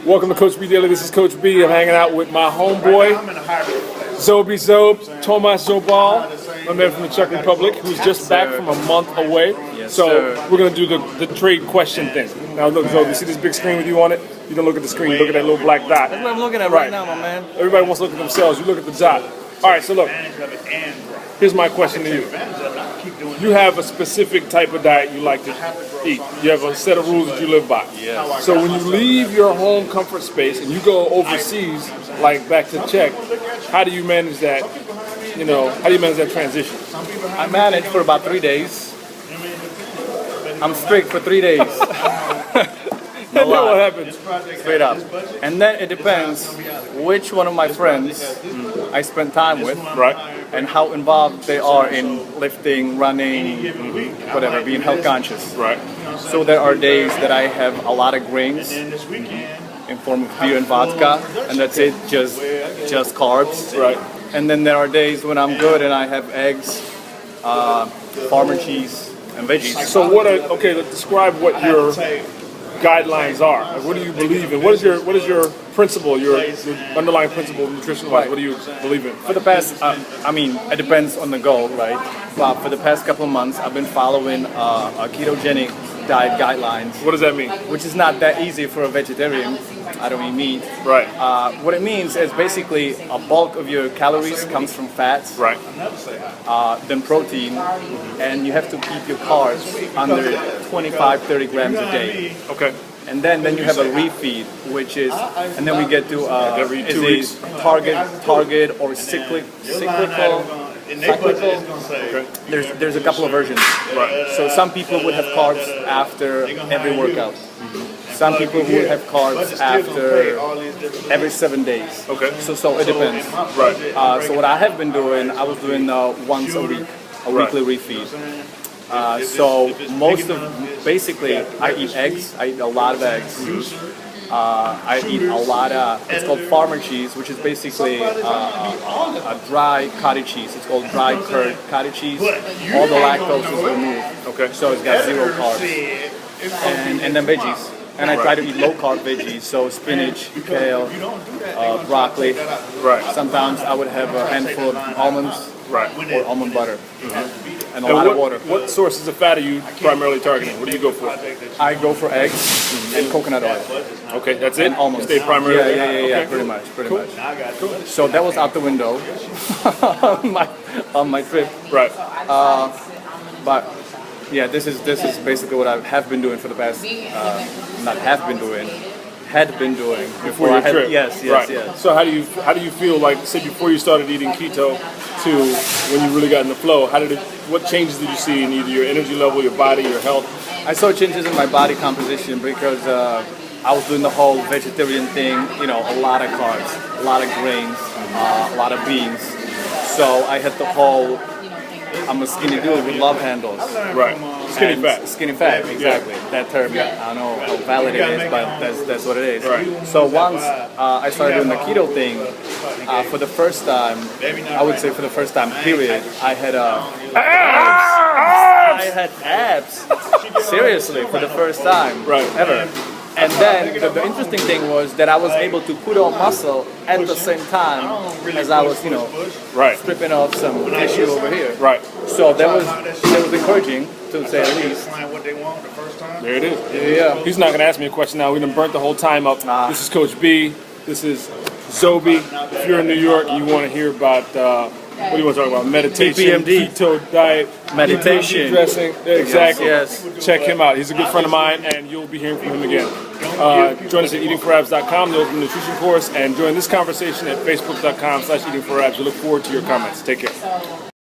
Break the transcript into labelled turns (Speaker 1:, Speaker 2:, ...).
Speaker 1: Welcome to Coach B Daily. This is Coach B. I'm hanging out with my homeboy, Zobi Thomas Zobal, my man from the Czech Republic, who's just back from a month away. So we're going to do the trade question thing. Now look, Zobi, see this big screen with you on it? You don't look at the screen, look at that little black dot.
Speaker 2: That's what I'm looking at right now, my man.
Speaker 1: Everybody wants to look at themselves. You look at the dot. All right, so look, here's my question to you. You have a specific type of diet you like to eat. You have a set of rules that you live by.
Speaker 2: Yes.
Speaker 1: So when you leave your home comfort space and you go overseas, like back to Czech, how do you manage that? You know, how do you manage that transition?
Speaker 2: I manage for about 3 days. I'm strict for 3 days.
Speaker 1: And then what happens?
Speaker 2: Straight up. And then it depends which one of my friends I spend time with,
Speaker 1: Right.
Speaker 2: and how involved they are in lifting, running, whatever, being health conscious.
Speaker 1: Right.
Speaker 2: So there are days that I have a lot of grains in form of beer and vodka, and that's it, just carbs.
Speaker 1: Right.
Speaker 2: And then there are days when I'm good and I have eggs, farmer cheese, and veggies.
Speaker 1: So okay, let's describe what your guidelines are. Like, what do you believe in? What is your principle, your underlying principle nutrition-wise? What do you believe in?
Speaker 2: For the past, I mean, it depends on the goal, right? But for the past couple of months, I've been following a ketogenic diet guidelines.
Speaker 1: What does that mean?
Speaker 2: Which is not that easy for a vegetarian. I don't eat meat.
Speaker 1: Right.
Speaker 2: What it means is basically a bulk of your calories comes from fats,
Speaker 1: Right.
Speaker 2: then protein, and you have to keep your carbs under 25-30 grams a day.
Speaker 1: Okay.
Speaker 2: And then you have a refeed, which is, and then we get to
Speaker 1: Every 2 weeks.
Speaker 2: target or cyclical.
Speaker 1: Okay.
Speaker 2: There's a couple of versions.
Speaker 1: Right.
Speaker 2: So some people would have carbs after every workout. Some people would have carbs after every 7 days.
Speaker 1: Okay.
Speaker 2: So it depends.
Speaker 1: Right.
Speaker 2: So what I have been doing, I was doing once a week, a weekly refeed. So basically, I eat eggs. I eat a lot of eggs. I eat a lot of, it's called farmer cheese, which is basically a dry cottage cheese. It's called dry curd cottage cheese. All the lactose is removed.
Speaker 1: Okay.
Speaker 2: So it's got 0 carbs. And then veggies. And I try to eat low carb veggies, so spinach, kale, broccoli.
Speaker 1: Right.
Speaker 2: Sometimes I would have a handful of almonds.
Speaker 1: Right.
Speaker 2: Or almond butter. And a lot of water.
Speaker 1: What sources of fat are you primarily targeting? What do you go for?
Speaker 2: I go for eggs and coconut oil.
Speaker 1: Okay, that's it?
Speaker 2: And almonds.
Speaker 1: Stay primarily?
Speaker 2: Yeah,
Speaker 1: Okay.
Speaker 2: pretty much. So that was out the window on my trip.
Speaker 1: Right.
Speaker 2: But yeah, this is basically what I have been doing for the past, had been doing
Speaker 1: Before your trip?
Speaker 2: Yes.
Speaker 1: So how do you feel, like, say, before you started eating keto to when you really got in the flow? What changes did you see in either your energy level, your body, your health?
Speaker 2: I saw changes in my body composition because I was doing the whole vegetarian thing, a lot of carbs, a lot of grains, a lot of beans. So I had the whole, I'm a skinny dude with love handles.
Speaker 1: Right. Skinny fat.
Speaker 2: Skinny fat, exactly. That term, I don't know how valid it is, but that's what it is.
Speaker 1: Right.
Speaker 2: So once I started doing the keto thing, for the first time, I would say for the first time, period, I had abs. Seriously, for the first time ever. And then the interesting thing was that I was able to put on muscle at the same time as I was, stripping off some tissue over here.
Speaker 1: Right.
Speaker 2: So that was encouraging, to say at least.
Speaker 1: There it is.
Speaker 2: Yeah.
Speaker 1: He's not going to ask me a question now. We done burnt the whole time up. This is Coach B. This is Zobi. If you're in New York and you want to hear about, what do you want to talk about? Meditation,
Speaker 2: PPMD.
Speaker 1: keto diet,
Speaker 2: Meditation.
Speaker 1: Dressing. Exactly.
Speaker 2: Yes.
Speaker 1: Check him out. He's a good friend of mine, and you'll be hearing from him again. Join us at eatingforabs.com, the Open Nutrition course, and join this conversation at facebook.com/eatingforabs. We look forward to your comments. Take care.